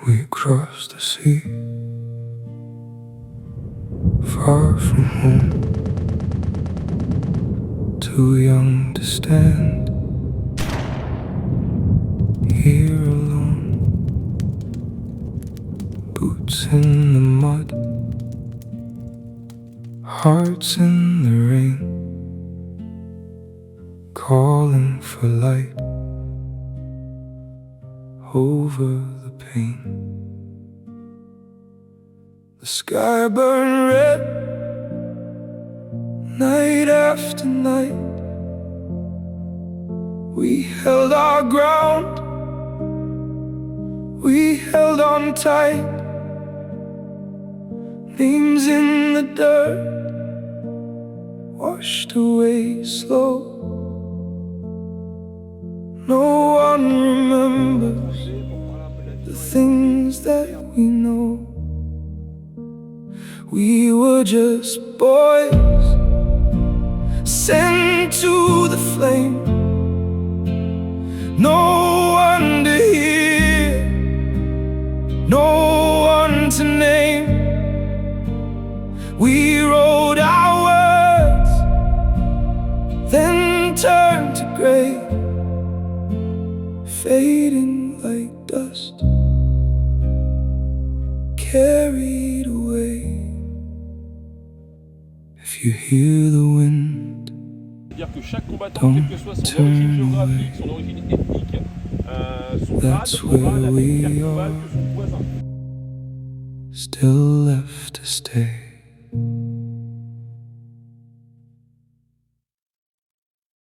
We crossed the sea, far from home, too young to stand here alone. Boots in the mud, hearts in the rain, calling for light over the pain. The sky burned red, night after night. We held our ground, we held on tight. Names in the dirt, washed away slow. No one remembers the things that we know. We were just boys sent to the flame. No one to hear, no one to name. We wrote our words, then turned to grey, fading like dust, carried away. If you hear the wind, C'est-à-dire que chaque combattant, quelle que soit son origine géographique, son origine ethnique, son grade moral, avait le même combat que son voisin. still left to stay.